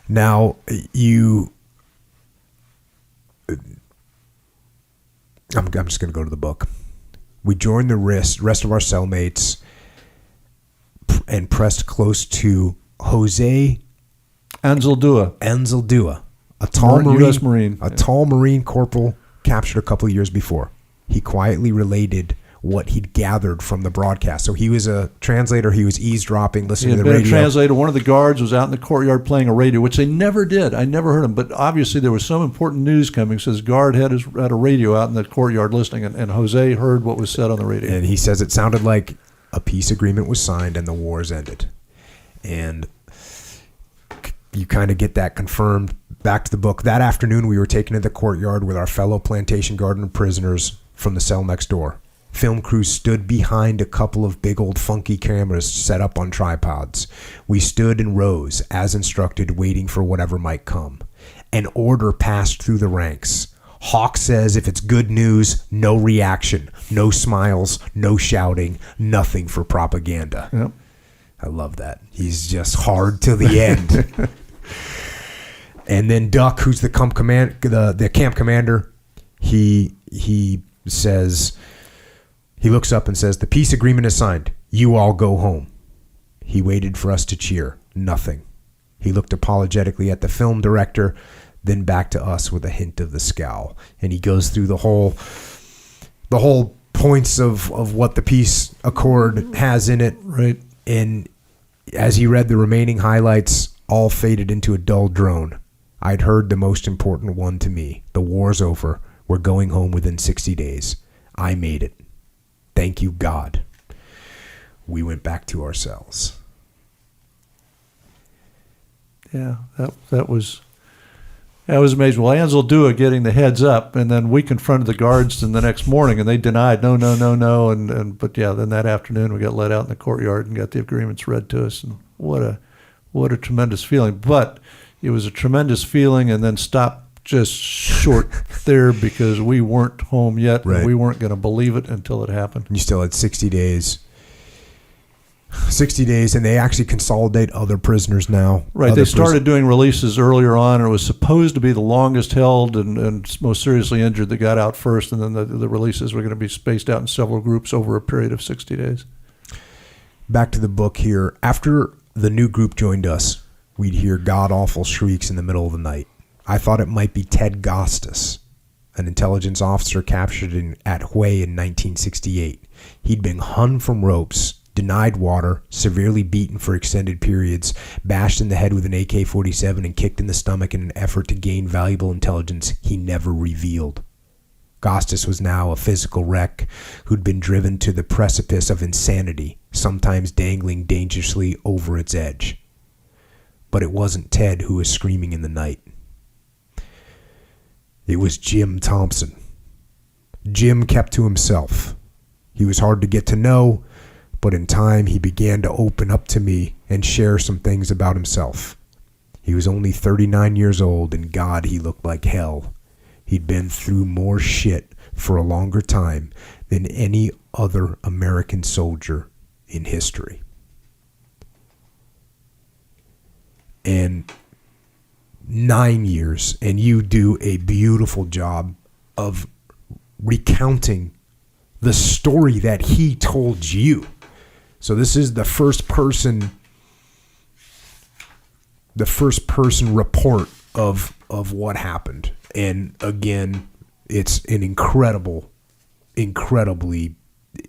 Now, I'm just going to go to the book. We joined the rest of our cellmates and pressed close to Jose Anzaldúa, a tall U.S. Marine. Tall Marine corporal captured a couple of years before. He quietly related what he'd gathered from the broadcast. So he was a translator. He was eavesdropping, listening to the radio. He had been a translator. One of the guards was out in the courtyard playing a radio, which they never did. I never heard him. But obviously there was some important news coming. So his guard had a radio out in the courtyard listening, and Jose heard what was said on the radio. And he says it sounded like a peace agreement was signed and the wars ended. And you kind of get that confirmed. Back to the book. That afternoon, we were taken to the courtyard with our fellow plantation gardener prisoners from the cell next door. Film crews stood behind a couple of big old funky cameras set up on tripods. We stood in rows, as instructed, waiting for whatever might come. An order passed through the ranks. Hawk says if it's good news, no reaction, no smiles, no shouting, nothing for propaganda. Yep. I love that. He's just hard to the end. And then Duck, who's the camp commander, he says, he looks up and says, the peace agreement is signed. You all go home. He waited for us to cheer. Nothing. He looked apologetically at the film director, then back to us with a hint of the scowl. And he goes through the whole points of what the peace accord has in it. Right. And as he read the remaining highlights, all faded into a dull drone. I'd heard the most important one to me. The war's over. We're going home within 60 days. I made it. Thank you, God. We went back to our cells. Yeah, that was amazing. Well, Anzaldúa getting the heads up, and then we confronted the guards the next morning, and they denied no, but yeah, then that afternoon we got let out in the courtyard and got the agreements read to us, and what a tremendous feeling. But it was a tremendous feeling, and then stopped just short there because we weren't home yet. Right. And we weren't going to believe it until it happened. You still had 60 days. 60 days, and they actually consolidate other prisoners now. Right. They started doing releases earlier on, and it was supposed to be the longest held and most seriously injured that got out first, and then the releases were going to be spaced out in several groups over a period of 60 days. Back to the book here. After the new group joined us, we'd hear god-awful shrieks in the middle of the night. I thought it might be Ted Gostis, an intelligence officer captured at Hue in 1968. He'd been hung from ropes, denied water, severely beaten for extended periods, bashed in the head with an AK-47, and kicked in the stomach in an effort to gain valuable intelligence he never revealed. Gostis was now a physical wreck who'd been driven to the precipice of insanity, sometimes dangling dangerously over its edge. But it wasn't Ted who was screaming in the night. It was Jim Thompson. Jim kept to himself. He was hard to get to know, but in time he began to open up to me and share some things about himself. He was only 39 years old, and God, he looked like hell. He'd been through more shit for a longer time than any other American soldier in history. And 9 years, and you do a beautiful job of recounting the story that he told you. So this is the first person report of what happened. And again, it's an incredibly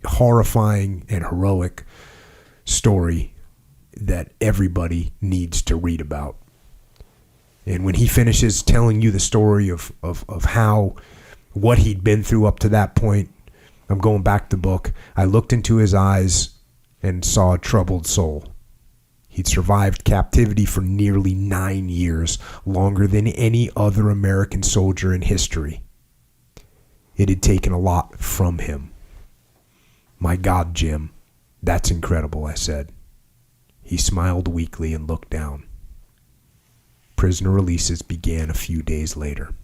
horrifying and heroic story that everybody needs to read about. And when he finishes telling you the story of what he'd been through up to that point, I'm going back to the book. I looked into his eyes and saw a troubled soul. He'd survived captivity for nearly 9 years, longer than any other American soldier in history. It had taken a lot from him. My God, Jim, that's incredible, I said. He smiled weakly and looked down. Prisoner releases began a few days later.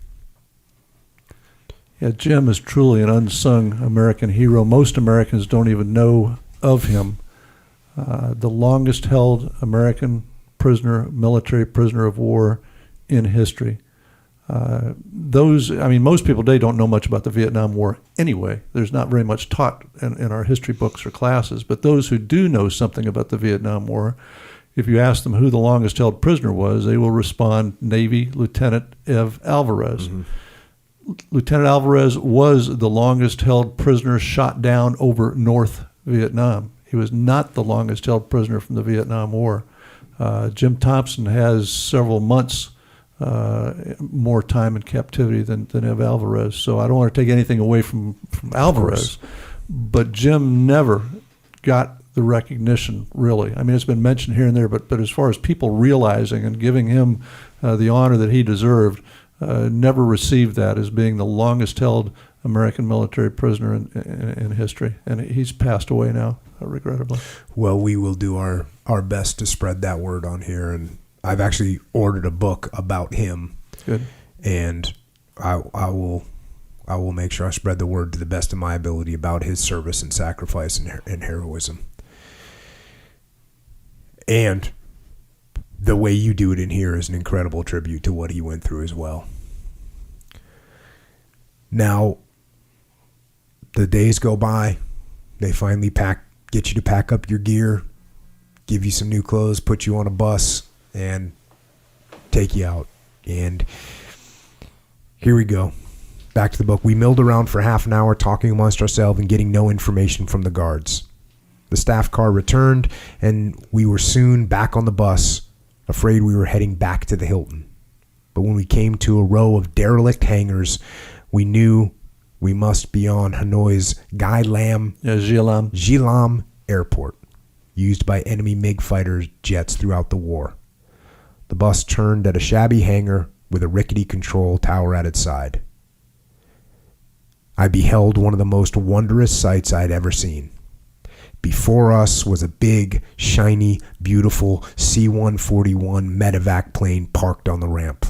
Yeah, Jim is truly an unsung American hero. Most Americans don't even know of him. The longest held American military prisoner of war in history. Most people today don't know much about the Vietnam War anyway. There's not very much taught in our history books or classes. But those who do know something about the Vietnam War, if you ask them who the longest held prisoner was, they will respond Navy Lieutenant Ev Alvarez. Mm-hmm. Lieutenant Alvarez was the longest held prisoner shot down over North Vietnam. He was not the longest held prisoner from the Vietnam War. Jim Thompson has several months more time in captivity than Ev Alvarez. So I don't want to take anything away from Alvarez, but Jim never got the recognition, really. I mean, it's been mentioned here and there, but as far as people realizing and giving him the honor that he deserved, never received that as being the longest held American military prisoner in history. And he's passed away now, regrettably. Well, we will do our best to spread that word on here, and I've actually ordered a book about him. Good. And I will make sure I spread the word to the best of my ability about his service and sacrifice and heroism. And the way you do it in here is an incredible tribute to what he went through as well. Now, the days go by. They finally get you to pack up your gear, give you some new clothes, put you on a bus, and take you out. And here we go. Back to the book. We milled around for half an hour talking amongst ourselves and getting no information from the guards. The staff car returned, and we were soon back on the bus, afraid we were heading back to the Hilton. But when we came to a row of derelict hangars, we knew we must be on Hanoi's Gia Lam Airport, used by enemy MiG fighter jets throughout the war. The bus turned at a shabby hangar with a rickety control tower at its side. I beheld one of the most wondrous sights I'd ever seen. Before us was a big, shiny, beautiful C-141 medevac plane parked on the ramp.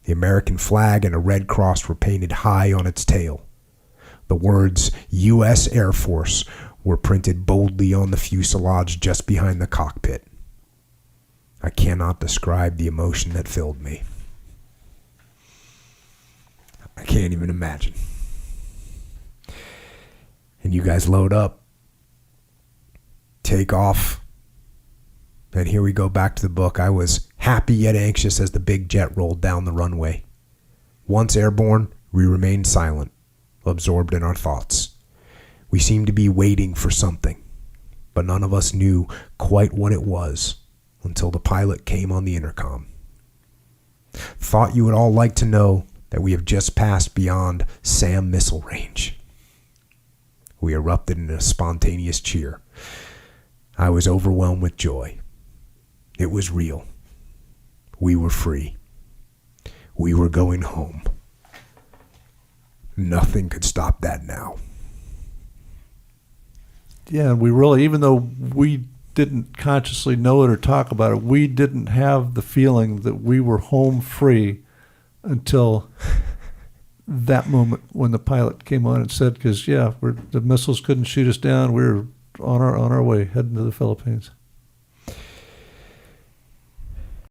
The American flag and a red cross were painted high on its tail. The words U.S. Air Force were printed boldly on the fuselage just behind the cockpit. I cannot describe the emotion that filled me. I can't even imagine. And you guys load up, take off, and here we go back to the book. I was happy yet anxious as the big jet rolled down the runway. Once airborne, we remained silent, absorbed in our thoughts. We seemed to be waiting for something, but none of us knew quite what it was until the pilot came on the intercom. Thought you would all like to know that we have just passed beyond SAM missile range. We erupted in a spontaneous cheer. I was overwhelmed with joy. It was real. We were free. We were going home. Nothing could stop that now. Yeah, we really, even though we didn't consciously know it or talk about it, we didn't have the feeling that we were home free until that moment when the pilot came on and said, because the missiles couldn't shoot us down, we were on our way heading to the Philippines.